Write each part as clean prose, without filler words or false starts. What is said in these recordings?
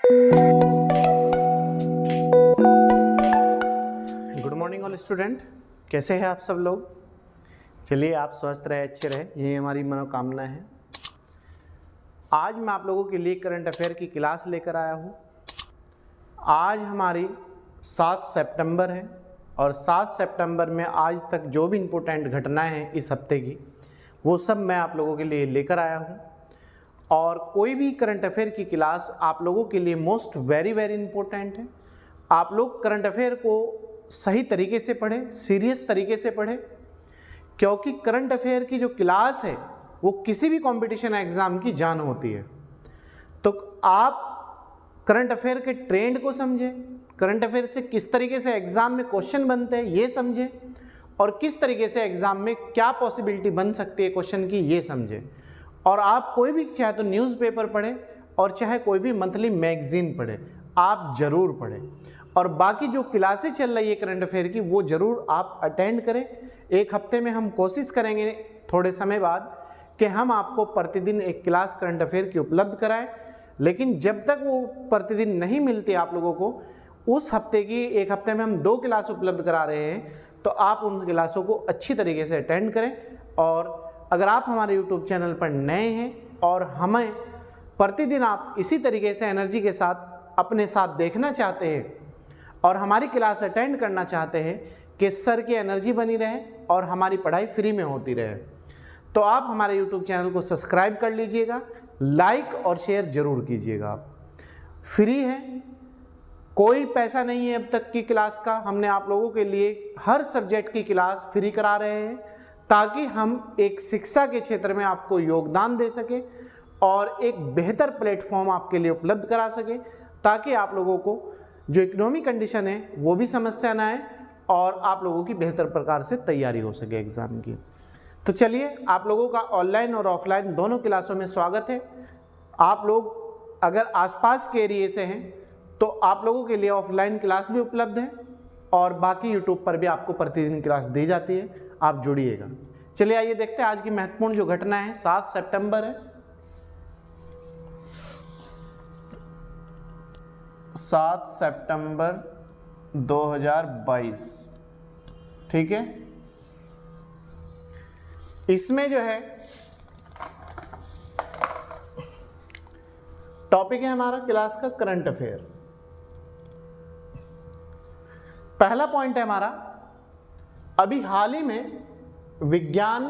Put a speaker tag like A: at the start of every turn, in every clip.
A: Good morning all student, कैसे हैं आप सब लोग। चलिए आप स्वस्थ रहे, अच्छे रहे, यही हमारी मनोकामना है। आज मैं आप लोगों के लिए करंट अफेयर की क्लास लेकर आया हूँ। आज हमारी 7 सितंबर है और 7 सितंबर में आज तक जो भी इम्पोर्टेंट घटनाएं हैं इस हफ्ते की, वो सब मैं आप लोगों के लिए लेकर आया हूँ। और कोई भी करंट अफेयर की क्लास आप लोगों के लिए मोस्ट वेरी इम्पोर्टेंट है। आप लोग करंट अफेयर को सही तरीके से पढ़ें, सीरियस तरीके से पढ़ें, क्योंकि करंट अफेयर की जो क्लास है वो किसी भी कंपटीशन एग्ज़ाम की जान होती है। तो आप करंट अफेयर के ट्रेंड को समझें, करंट अफेयर से किस तरीके से एग्ज़ाम में क्वेश्चन बनते हैं ये समझें, और किस तरीके से एग्ज़ाम में क्या पॉसिबिलिटी बन सकती है क्वेश्चन की ये समझें। और आप कोई भी, चाहे तो न्यूज़पेपर पढ़ें और चाहे कोई भी मंथली मैगजीन पढ़ें, आप ज़रूर पढ़ें। और बाकी जो क्लासेस चल रही है करंट अफेयर की वो ज़रूर आप अटेंड करें। एक हफ्ते में हम कोशिश करेंगे थोड़े समय बाद कि हम आपको प्रतिदिन एक क्लास करंट अफेयर की उपलब्ध कराएं, लेकिन जब तक वो प्रतिदिन नहीं मिलती आप लोगों को, उस हफ्ते की एक हफ्ते में हम 2 क्लास उपलब्ध करा रहे हैं, तो आप उन क्लासों को अच्छी तरीके से अटेंड करें। और अगर आप हमारे YouTube चैनल पर नए हैं और हमें प्रतिदिन आप इसी तरीके से एनर्जी के साथ अपने साथ देखना चाहते हैं और हमारी क्लास अटेंड करना चाहते हैं कि सर की एनर्जी बनी रहे और हमारी पढ़ाई फ्री में होती रहे, तो आप हमारे YouTube चैनल को सब्सक्राइब कर लीजिएगा, लाइक और शेयर ज़रूर कीजिएगा। आप फ्री है, कोई पैसा नहीं है अब तक की क्लास का। हमने आप लोगों के लिए हर सब्जेक्ट की क्लास फ्री करा रहे हैं ताकि हम एक शिक्षा के क्षेत्र में आपको योगदान दे सके और एक बेहतर प्लेटफॉर्म आपके लिए उपलब्ध करा सके, ताकि आप लोगों को जो इकोनॉमिक कंडीशन है वो भी समस्या ना आए और आप लोगों की बेहतर प्रकार से तैयारी हो सके एग्ज़ाम की। तो चलिए, आप लोगों का ऑनलाइन और ऑफलाइन दोनों क्लासों में स्वागत है। आप लोग अगर आसपास के एरिए से हैं तो आप लोगों के लिए ऑफलाइन क्लास भी उपलब्ध है और बाकी यूट्यूब पर भी आपको प्रतिदिन क्लास दी जाती है, आप जुड़िएगा। चलिए आइए देखते हैं आज की महत्वपूर्ण जो घटना है। 7 सितंबर है, 7 सितंबर 2022, ठीक है। इसमें जो है टॉपिक है हमारा क्लास का करंट अफेयर। पहला पॉइंट है हमारा, अभी हाल ही में विज्ञान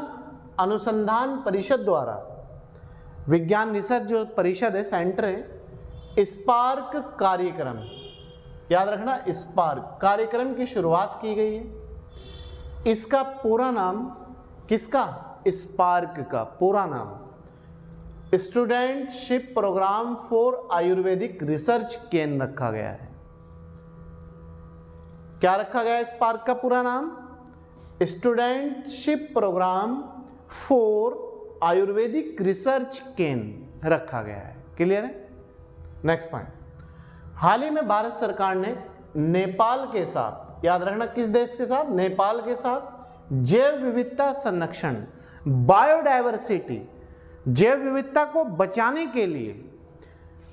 A: अनुसंधान परिषद द्वारा, विज्ञान रिसर्च जो परिषद है, सेंटर है, स्पार्क कार्यक्रम, याद रखना, स्पार्क कार्यक्रम की शुरुआत की गई है। इसका पूरा नाम, किसका, स्पार्क का पूरा नाम studentship programme for ayurvedic research केन रखा गया है। क्या रखा गया है स्पार्क का पूरा नाम? Studentship programme for ayurvedic research केन रखा गया है। क्लियर है? नेक्स्ट पॉइंट, हाल ही में भारत सरकार ने नेपाल के साथ, याद रखना किस देश के साथ, नेपाल के साथ जैव विविधता संरक्षण, बायोडायवर्सिटी, जैव विविधता को बचाने के लिए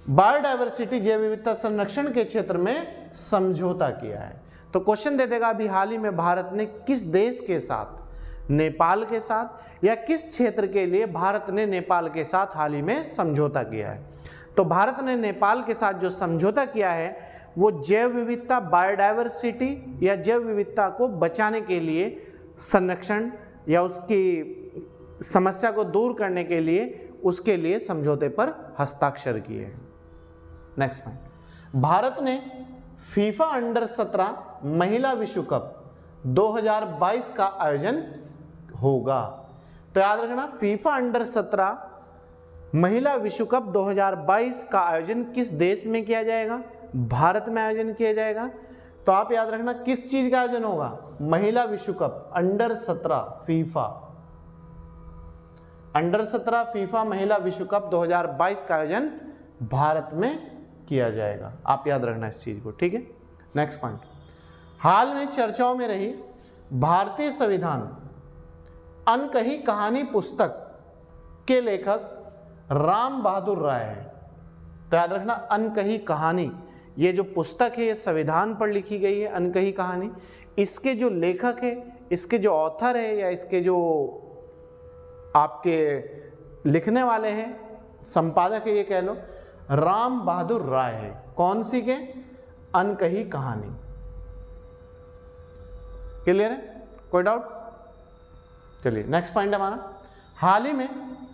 A: बायोडायवर्सिटी, जैव विविधता संरक्षण के क्षेत्र में समझौता किया है। तो क्वेश्चन दे देगा अभी हाल ही में भारत ने किस देश के साथ, नेपाल के साथ, या किस क्षेत्र के लिए भारत ने नेपाल के साथ हाल ही में समझौता किया है। तो भारत ने नेपाल के साथ जो समझौता किया है वो जैव विविधता, बायोडायवर्सिटी या जैव विविधता को बचाने के लिए, संरक्षण या उसकी समस्या को दूर करने के लिए, उसके लिए समझौते पर हस्ताक्षर किए हैं। नेक्स्ट पॉइंट, भारत ने फीफा अंडर 17 महिला विश्व कप 2022 का आयोजन होगा। तो याद रखना, फीफा अंडर 17 महिला विश्व कप 2022 का आयोजन किस देश में किया जाएगा? भारत में आयोजन किया जाएगा। तो आप याद रखना किस चीज का आयोजन होगा? महिला विश्व cup under 17 FIFA, under 17 FIFA महिला विश्व कप 2022 का आयोजन भारत में किया जाएगा। आप याद रखना इस चीज को, ठीक है। नेक्स्ट पॉइंट, हाल में चर्चाओं में रही भारतीय संविधान अनकही कहानी पुस्तक के लेखक राम बहादुर राय है। तो याद रखना अनकही कहानी, ये जो पुस्तक है ये संविधान पर लिखी गई है, अनकही कहानी। इसके जो लेखक है, इसके जो ऑथर है या इसके जो आपके लिखने वाले हैं, संपादक है ये कह लो, राम बहादुर राय है। कौन सी के? अनकही कहानी। क्लियर है? कोई डाउट? चलिए नेक्स्ट पॉइंट हमारा, हाल ही में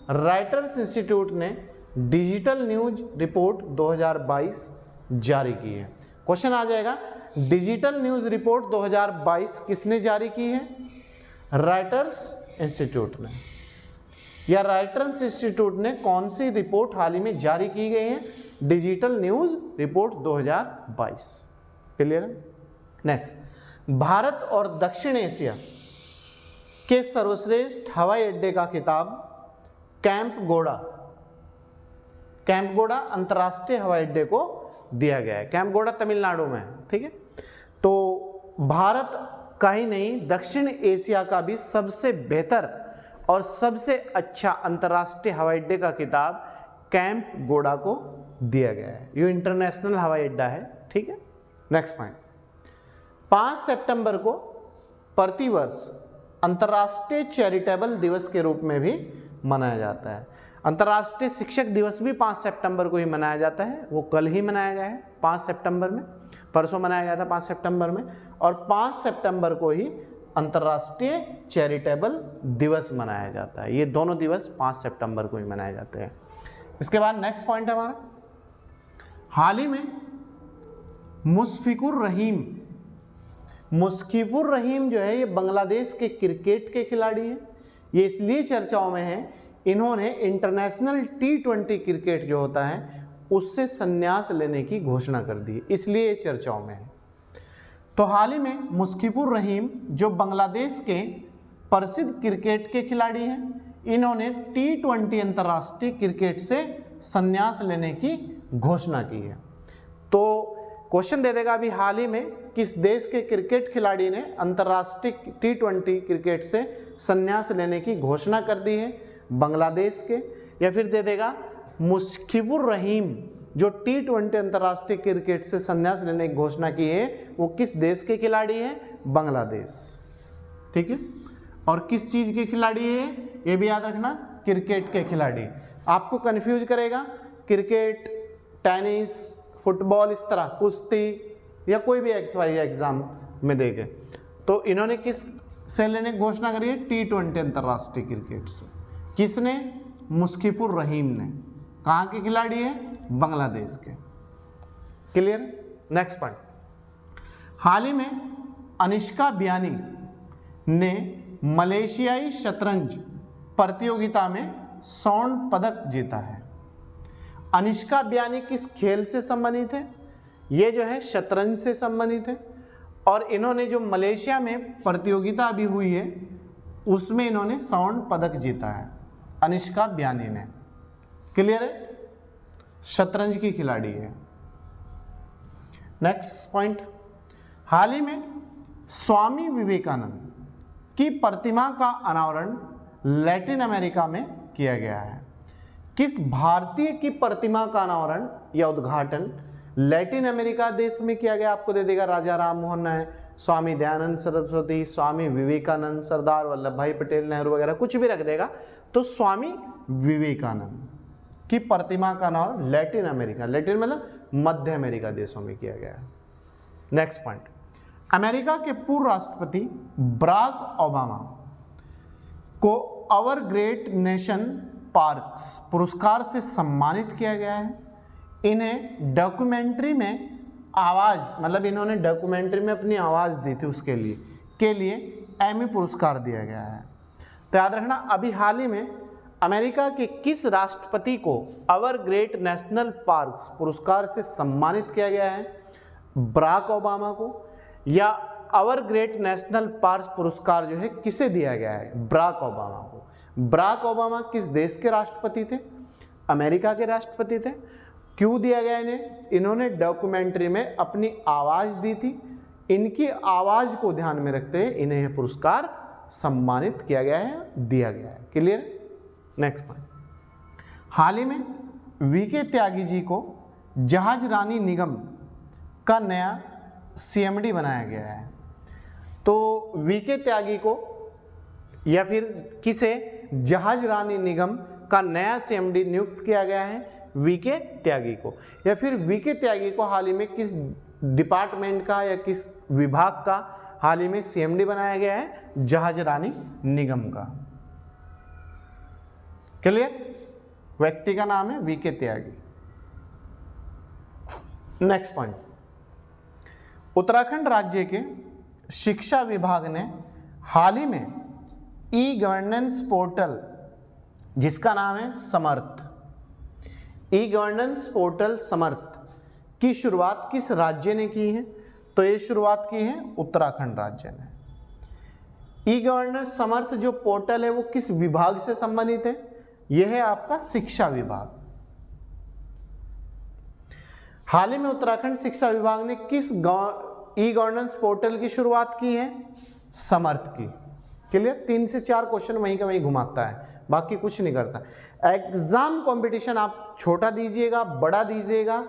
A: राइटर्स इंस्टीट्यूट ने डिजिटल न्यूज रिपोर्ट 2022 जारी की है। क्वेश्चन आ जाएगा, डिजिटल न्यूज रिपोर्ट 2022 किसने जारी की है? राइटर्स इंस्टीट्यूट ने। या राइटर्स इंस्टीट्यूट ने कौन सी रिपोर्ट हाल ही में जारी की गई है? Digital news report 2022। क्लियर है? नेक्स्ट, भारत और दक्षिण एशिया के सर्वश्रेष्ठ हवाई अड्डे का खिताब कैंप गोड़ा अंतर्राष्ट्रीय हवाई अड्डे को दिया गया है। कैंप गोड़ा तमिलनाडु में है, ठीक है। तो भारत का ही नहीं, दक्षिण एशिया का भी सबसे बेहतर और सबसे अच्छा अंतर्राष्ट्रीय हवाई अड्डे का खिताब कैंप गोड़ा को दिया गया है। ये इंटरनेशनल हवाई अड्डा है, ठीक है। नेक्स्ट पॉइंट, 5 सितंबर को प्रतिवर्ष अंतर्राष्ट्रीय चैरिटेबल दिवस के रूप में भी मनाया जाता है। अंतर्राष्ट्रीय शिक्षक दिवस भी 5 सितंबर को ही मनाया जाता है, वो कल ही मनाया गया है 5 सितंबर में, परसों मनाया गया था 5 सितंबर में, और 5 सितंबर को ही अंतर्राष्ट्रीय चैरिटेबल दिवस मनाया जाता है। ये दोनों दिवस 5 सितंबर को ही मनाए जाते हैं। इसके बाद नेक्स्ट पॉइंट है हमारा, हाल ही में मुशफिकुर रहीम जो है ये बांग्लादेश के क्रिकेट के खिलाड़ी हैं। ये इसलिए चर्चाओं में हैं, इन्होंने इंटरनेशनल T20 क्रिकेट जो होता है उससे संन्यास लेने की घोषणा कर दी, इसलिए ये चर्चाओं में है। तो हाल ही में मुशफिकुर रहीम जो बांग्लादेश के प्रसिद्ध क्रिकेट के खिलाड़ी हैं, इन्होंने T20 अंतर्राष्ट्रीय क्रिकेट से संन्यास लेने की घोषणा की है। तो क्वेश्चन दे देगा अभी हाल ही में किस देश के क्रिकेट खिलाड़ी ने अंतर्राष्ट्रीय T20 क्रिकेट से संन्यास लेने की घोषणा कर दी है? बांग्लादेश के। या फिर दे देगा मुशफिकुर रहीम जो T20 अंतर्राष्ट्रीय क्रिकेट से संन्यास लेने की घोषणा की है, वो किस देश के खिलाड़ी है? बांग्लादेश, ठीक है। और किस चीज के खिलाड़ी है ये भी याद रखना, क्रिकेट के खिलाड़ी। आपको कंफ्यूज करेगा क्रिकेट, टेनिस, फुटबॉल, इस तरह कुश्ती या कोई भी XY एग्जाम में देंगे। तो इन्होंने किस से लेने की घोषणा करी है? T20 अंतर्राष्ट्रीय क्रिकेट से। किसने? मुशफिकुर रहीम ने। कहाँ के खिलाड़ी है? बांग्लादेश के। क्लियर? नेक्स्ट पॉइंट, हाल ही में अनिष्का बियानी ने मलेशियाई शतरंज प्रतियोगिता में स्वर्ण पदक जीता है। अनिष्का बियानी किस खेल से संबंधित है? ये जो है शतरंज से संबंधित है, और इन्होंने जो मलेशिया में प्रतियोगिता अभी हुई है उसमें इन्होंने स्वर्ण पदक जीता है, अनिष्का बियानी ने। क्लियर है? शतरंज की खिलाड़ी है। नेक्स्ट पॉइंट, हाल ही में स्वामी विवेकानंद की प्रतिमा का अनावरण लैटिन अमेरिका में किया गया है। किस भारतीय की प्रतिमा का अनावरण या उद्घाटन लैटिन अमेरिका देश में किया गया? आपको दे देगा राजा राम मोहन राय, स्वामी दयानंद सरस्वती, स्वामी विवेकानंद, सरदार वल्लभ भाई पटेल, नेहरू वगैरह कुछ भी रख देगा। तो स्वामी विवेकानंद की प्रतिमा का अनावरण लैटिन अमेरिका, लैटिन मतलब मध्य अमेरिका देशों में किया गया है। नेक्स्ट पॉइंट, अमेरिका के पूर्व राष्ट्रपति बराक ओबामा को आवर ग्रेट नेशन पार्क्स पुरस्कार से सम्मानित किया गया है। इन्हें डॉक्यूमेंट्री में आवाज़, मतलब इन्होंने डॉक्यूमेंट्री में अपनी आवाज़ दी थी, उसके लिए एमी पुरस्कार दिया गया है। तो याद रखना, अभी हाल ही में अमेरिका के किस राष्ट्रपति को आवर ग्रेट नेशनल पार्क्स पुरस्कार से सम्मानित किया गया है? बराक ओबामा को। या आवर ग्रेट नेशनल पार्क्स पुरस्कार जो है किसे दिया गया है? बराक ओबामा को। बराक ओबामा किस देश के राष्ट्रपति थे? अमेरिका के राष्ट्रपति थे। क्यों दिया गया इन्हें? इन्होंने डॉक्यूमेंट्री में अपनी आवाज़ दी थी। इनकी आवाज़ को ध्यान में रखते हुए इन्हें यह पुरस्कार सम्मानित किया गया है, दिया गया है। क्लियर? नेक्स्ट पॉइंट, हाल ही में VK त्यागी जी को जहाज रानी निगम का नया CMD बनाया गया है। तो वीके त्यागी को या फिर किसे जहाज रानी निगम का नया CMD नियुक्त किया गया है? वीके त्यागी को। या फिर वीके त्यागी को हाल ही में किस डिपार्टमेंट का या किस विभाग का हाल ही में CMD बनाया गया है? जहाज रानी निगम का। क्लियर? व्यक्ति का नाम है वीके त्यागी। नेक्स्ट पॉइंट, उत्तराखंड राज्य के शिक्षा विभाग ने हाल ही में ई-गवर्नेंस पोर्टल, जिसका नाम है समर्थ, ई-गवर्नेंस पोर्टल समर्थ की शुरुआत किस राज्य ने की है? तो ये शुरुआत की है उत्तराखंड राज्य ने। ई-गवर्नेंस समर्थ जो पोर्टल है वो किस विभाग से संबंधित है? यह है आपका शिक्षा विभाग। हाल ही में उत्तराखंड शिक्षा विभाग ने किस ई-गवर्नेंस पोर्टल की शुरुआत की है? समर्थ की। क्लियर? 3 से 4 क्वेश्चन वहीं का वहीं घुमाता है, बाकी कुछ नहीं करता। एग्जाम कंपटीशन आप छोटा दीजिएगा, बड़ा दीजिएगा,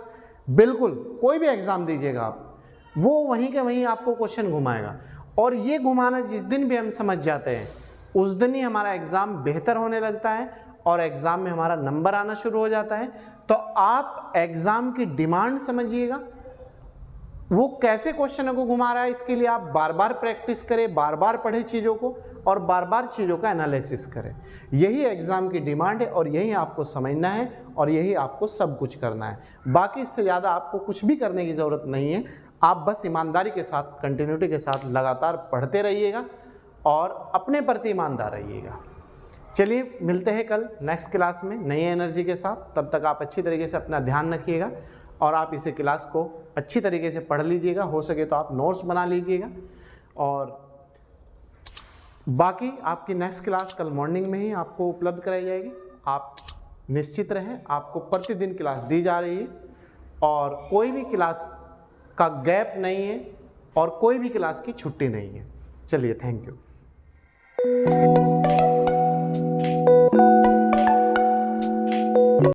A: बिल्कुल कोई भी एग्जाम दीजिएगा आप, वो वहीं के वहीं आपको क्वेश्चन घुमाएगा। और ये घुमाना जिस दिन भी हम समझ जाते हैं उस दिन ही हमारा एग्जाम बेहतर होने लगता है और एग्जाम में हमारा नंबर आना शुरू हो जाता है। तो आप एग्जाम की डिमांड समझिएगा, वो कैसे क्वेश्चनों को घुमा रहा है, इसके लिए आप बार बार प्रैक्टिस करें, बार बार पढ़े चीज़ों को और बार बार चीज़ों का एनालिसिस करें। यही एग्ज़ाम की डिमांड है और यही आपको समझना है और यही आपको सब कुछ करना है। बाकी इससे ज़्यादा आपको कुछ भी करने की ज़रूरत नहीं है। आप बस ईमानदारी के साथ, कंटिन्यूटी के साथ लगातार पढ़ते रहिएगा और अपने प्रति ईमानदार रहिएगा। चलिए मिलते हैं कल नेक्स्ट क्लास में नई एनर्जी के साथ। तब तक आप अच्छी तरीके से अपना ध्यान रखिएगा और आप इसे क्लास को अच्छी तरीके से पढ़ लीजिएगा। हो सके तो आप नोट्स बना लीजिएगा और बाकी आपकी नेक्स्ट क्लास कल मॉर्निंग में ही आपको उपलब्ध कराई जाएगी। आप निश्चित रहें, आपको प्रतिदिन क्लास दी जा रही है और कोई भी क्लास का गैप नहीं है और कोई भी क्लास की छुट्टी नहीं है। चलिए, थैंक यू।